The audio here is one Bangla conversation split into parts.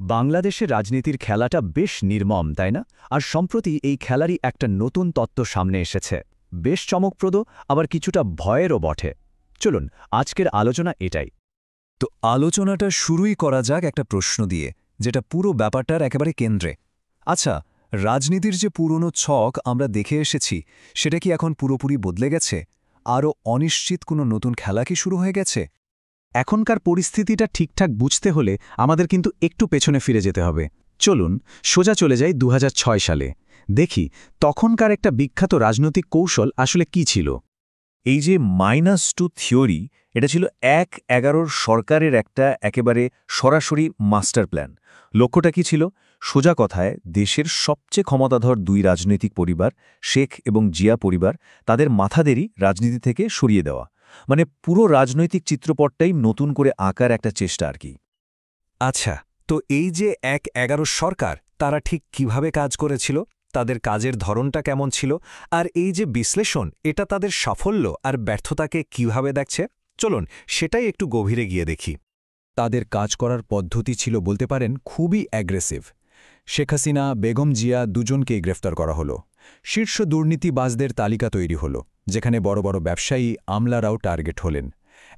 বাংলাদেশের রাজনীতির খেলাটা বেশ নির্মম, তাই না? আর সম্প্রতি এই খেলারই একটা নতুন তত্ত্ব সামনে এসেছে। বেশ চমকপ্রদ, আবার কিছুটা ভয়েরও বটে। চলুন, আজকের আলোচনা এটাই। তো আলোচনাটা শুরুই করা যাক একটা প্রশ্ন দিয়ে, যেটা পুরো ব্যাপারটার একেবারে কেন্দ্রে। আচ্ছা, রাজনীতির যে পুরনো ছক আমরা দেখে এসেছি, সেটা কি এখন পুরোপুরি বদলে গেছে? আরও অনিশ্চিত কোনো নতুন খেলা কি শুরু হয়ে গেছে? এখনকার পরিস্থিতিটা ঠিকঠাক বুঝতে হলে আমাদের কিন্তু একটু পেছনে ফিরে যেতে হবে। চলুন সোজা চলে যাই ২০০৬ সালে। দেখি তখনকার একটা বিখ্যাত রাজনৈতিক কৌশল আসলে কি ছিল। এই যে -2 থিওরি, এটা ছিল ১-১১ সরকারের একটা একেবারে সরাসরি মাস্টার প্ল্যান। লক্ষ্যটা কি ছিল? সোজা কথায় দেশের সবচেয়ে ক্ষমতাধর দুই রাজনৈতিক পরিবার, শেখ এবং জিয়া পরিবার, তাদের মাথাদেরই রাজনীতি থেকে সরিয়ে দেওয়া। মানে পুরো রাজনৈতিক চিত্রপটটাই নতুন করে আঁকার একটা চেষ্টা আর কি। আচ্ছা, তো এই যে ১-১১ সরকার, তারা ঠিক কিভাবে কাজ করেছিল? তাদের কাজের ধরনটা কেমন ছিল? আর এই যে বিশ্লেষণ, এটা তাদের সাফল্য আর ব্যর্থতাকে কিভাবে দেখছে? চলুন সেটাই একটু গভীরে গিয়ে দেখি। তাদের কাজ করার পদ্ধতি ছিল বলতে পারেন খুবই অ্যাগ্রেসিভ। শেখ হাসিনা, বেগম জিয়া দুজনকেই গ্রেফতার করা হলো। শীর্ষ দুর্নীতিবাজদের তালিকা তৈরি হলো, যেখানে বড় বড় ব্যবসায়ী, আমলারাও টার্গেট হলেন।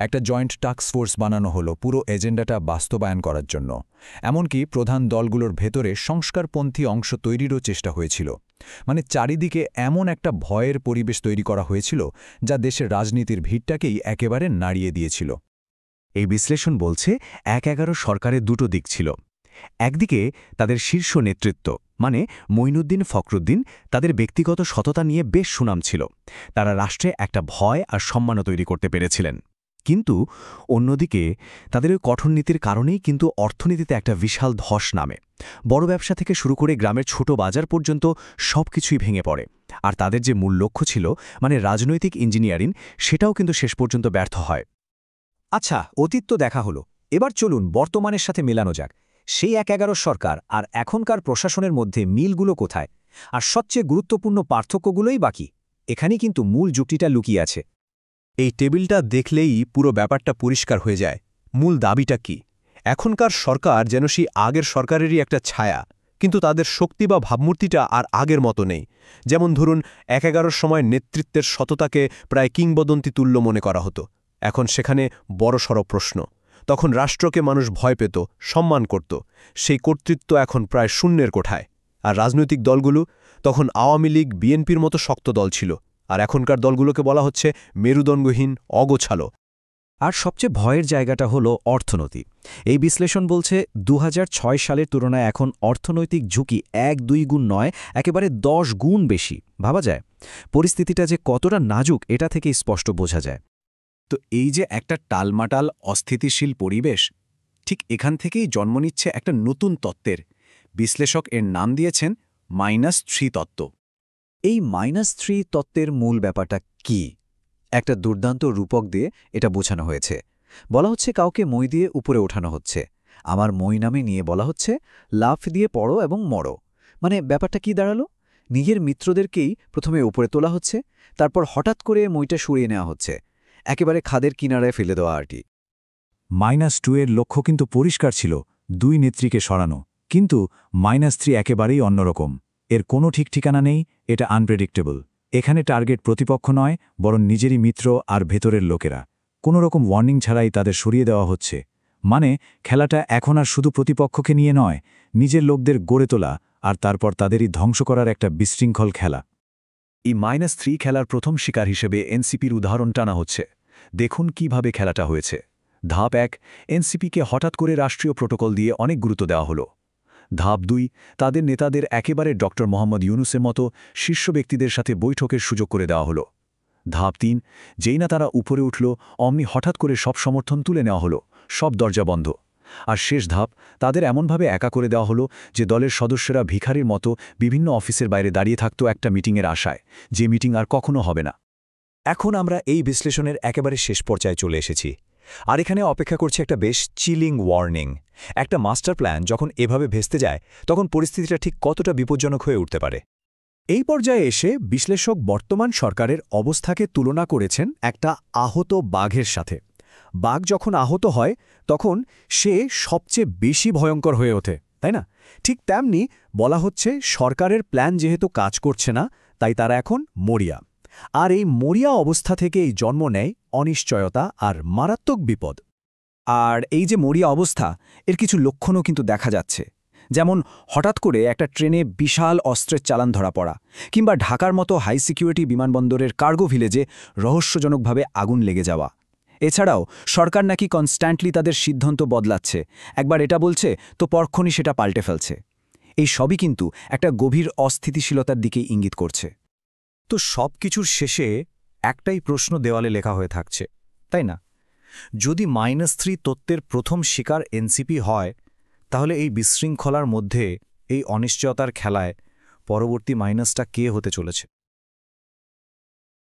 একটা জয়েন্ট টাস্ক ফোর্স বানানো হলো পুরো এজেন্ডাটা বাস্তবায়ন করার জন্য। এমনকি প্রধান দলগুলোর ভেতরে সংস্কারপন্থী অংশ তৈরিরও চেষ্টা হয়েছিল। মানে চারিদিকে এমন একটা ভয়ের পরিবেশ তৈরি করা হয়েছিল, যা দেশের রাজনীতির ভিড়টাকেই একেবারে নাড়িয়ে দিয়েছিল। এই বিশ্লেষণ বলছে ১-১১ সরকারের দুটো দিক ছিল। একদিকে তাদের শীর্ষ নেতৃত্ব, মানে মঈনুদ্দিন ফখরুদ্দিন, তাদের ব্যক্তিগত সততা নিয়ে বেশ সুনাম ছিল। তারা রাষ্ট্রে একটা ভয় আর সম্মানও তৈরি করতে পেরেছিলেন। কিন্তু অন্যদিকে তাদের ওই কঠোর নীতির কারণেই কিন্তু অর্থনীতিতে একটা বিশাল ধস নামে। বড় ব্যবসা থেকে শুরু করে গ্রামের ছোট বাজার পর্যন্ত সবকিছুই ভেঙে পড়ে। আর তাদের যে মূল লক্ষ্য ছিল, মানে রাজনৈতিক ইঞ্জিনিয়ারিং, সেটাও কিন্তু শেষ পর্যন্ত ব্যর্থ হয়। আচ্ছা, অতীত তো দেখা হলো, এবার চলুন বর্তমানের সাথে মেলানো যাক। সেই ১-১১ সরকার আর এখনকার প্রশাসনের মধ্যে মিলগুলো কোথায়, আর সবচেয়ে গুরুত্বপূর্ণ পার্থক্যগুলোই বাকি। এখানেই কিন্তু মূল যুক্তিটা লুকিয়ে আছে। এই টেবিলটা দেখলেই পুরো ব্যাপারটা পরিষ্কার হয়ে যায়। মূল দাবিটা কি? এখনকার সরকার যেন সেই আগের সরকারেরই একটা ছায়া, কিন্তু তাদের শক্তি বা ভাবমূর্তিটা আর আগের মতো নেই। যেমন ধরুন, ১-১১ সময় নেতৃত্বের সততাকে প্রায় কিংবদন্তি তুল্য মনে করা হতো। এখন সেখানে বড়সড় প্রশ্ন। তখন রাষ্ট্রকে মানুষ ভয় পেত, সম্মান করত। সেই কর্তৃত্ব এখন প্রায় শূন্যের কোঠায়। আর রাজনৈতিক দলগুলো, তখন আওয়ামী লীগ, বিএনপির মতো শক্ত দল ছিল, আর এখনকার দলগুলোকে বলা হচ্ছে মেরুদণ্ডহীন, অগোছালো। আর সবচেয়ে ভয়ের জায়গাটা হলো অর্থনীতি। এই বিশ্লেষণ বলছে ২০০৬ সালের তুলনায় এখন অর্থনৈতিক ঝুঁকি ১-২ গুণ নয়, একেবারে ১০ গুণ বেশি। ভাবা যায় পরিস্থিতিটা যে কতটা নাজুক, এটা থেকেই স্পষ্ট বোঝা যায়। তো এই যে একটা টালমাটাল অস্থিতিশীল পরিবেশ, ঠিক এখান থেকেই জন্ম নিচ্ছে একটা নতুন তত্ত্বের। বিশ্লেষক এর নাম দিয়েছেন -3 তত্ত্ব। এই -3 তত্ত্বের মূল ব্যাপারটা কি? একটা দুর্দান্ত রূপক দিয়ে এটা বোঝানো হয়েছে। বলা হচ্ছে কাউকে মই দিয়ে উপরে ওঠানো হচ্ছে। আমার মই নামে নিয়ে বলা হচ্ছে লাফ দিয়ে পড়ো এবং মরো। মানে ব্যাপারটা কি দাঁড়ালো? নিজের মিত্রদেরকেই প্রথমে উপরে তোলা হচ্ছে, তারপর হঠাৎ করে মইটা সরিয়ে নেওয়া হচ্ছে, একেবারে খাদের কিনারায় ফেলে দেওয়া আরটি। -2 এর লক্ষ্য কিন্তু পরিষ্কার ছিল, দুই নেত্রীকে সরানো। কিন্তু -3 একেবারেই অন্যরকম। এর কোনো ঠিক ঠিকানা নেই, এটা আনপ্রেডিক্টেবল। এখানে টার্গেট প্রতিপক্ষ নয়, বরং নিজেরই মিত্র আর ভেতরের লোকেরা। কোনো রকম ওয়ার্নিং ছাড়াই তাদের সরিয়ে দেওয়া হচ্ছে। মানে খেলাটা এখন আর শুধু প্রতিপক্ষকে নিয়ে নয়, নিজের লোকদের গড়ে তোলা আর তারপর তাদেরই ধ্বংস করার একটা বিশৃঙ্খল খেলা। এই -3 খেলার প্রথম শিকার হিসেবে এনসিপির উদাহরণ টানা হচ্ছে। দেখুন কিভাবে খেলাটা হয়েছে। ধাপ ১, এনসিপিকে হঠাৎ করে রাষ্ট্রীয় প্রোটোকল দিয়ে অনেক গুরুত্ব দেওয়া হলো। ধাপ ২, তাদের নেতাদের একেবারে ডক্টর মোহাম্মদ ইউনুসের মতো শীর্ষ ব্যক্তিদের সাথে বৈঠকের সুযোগ করে দেওয়া হলো। ধাপ ৩, যেই না তারা উপরে উঠল, অমনি হঠাৎ করে সব সমর্থন তুলে নেওয়া হলো, সব দরজা বন্ধ। আর শেষ ধাপ, তাদের এমনভাবে একা করে দেওয়া হলো যে দলের সদস্যরা ভিখারির মতো বিভিন্ন অফিসের বাইরে দাঁড়িয়ে থাকত একটা মিটিংয়ের আশায়, যে মিটিং আর কখনো হবে না। এখন আমরা এই বিশ্লেষণের একেবারে শেষ পর্যায়ে চলে এসেছি। আর এখানে অপেক্ষা করছে একটা বেশ চিলিং ওয়ার্নিং। একটা মাস্টার প্ল্যান যখন এভাবে ভেস্তে যায়, তখন পরিস্থিতিটা ঠিক কতটা বিপজ্জনক হয়ে উঠতে পারে। এই পর্যায়ে এসে বিশ্লেষক বর্তমান সরকারের অবস্থাকে তুলনা করেছেন একটা আহত বাঘের সাথে। বাঘ যখন আহত হয়, তখন সে সবচেয়ে বেশি ভয়ঙ্কর হয়ে ওঠে। তাই না? ঠিক তেমনি বলা হচ্ছে সরকারের প্ল্যান যেহেতু কাজ করছে না, তাই তারা এখন মরিয়া। আর এই মরিয়া অবস্থা থেকেই জন্ম নেয় অনিশ্চয়তা আর মারাত্মক বিপদ। আর এই যে মরিয়া অবস্থা, এর কিছু লক্ষণও কিন্তু দেখা যাচ্ছে। যেমন হঠাৎ করে একটা ট্রেনে বিশাল অস্ত্রের চালান ধরা পড়া, কিংবা ঢাকার মতো হাই সিকিউরিটি বিমানবন্দরের কার্গো ভিলেজে রহস্যজনকভাবে আগুন লেগে যাওয়া। এছাড়াও সরকার নাকি কনস্ট্যান্টলি তাদের সিদ্ধান্ত বদলাচ্ছে, একবার এটা বলছে তো পরক্ষণই সেটা পাল্টে ফেলছে। এই সবই কিন্তু একটা গভীর অস্থিতিশীলতার দিকেই ইঙ্গিত করছে। তো সব কিছুর শেষে একটাই প্রশ্ন দেওয়ালে লেখা হয়ে থাকছে, তাই না? যদি -3 তত্ত্বের প্রথম শিকার এনসিপি হয়, তাহলে এই বিশৃঙ্খলার মধ্যে, এই অনিশ্চয়তার খেলায় পরবর্তী মাইনাসটা কে হতে চলেছে?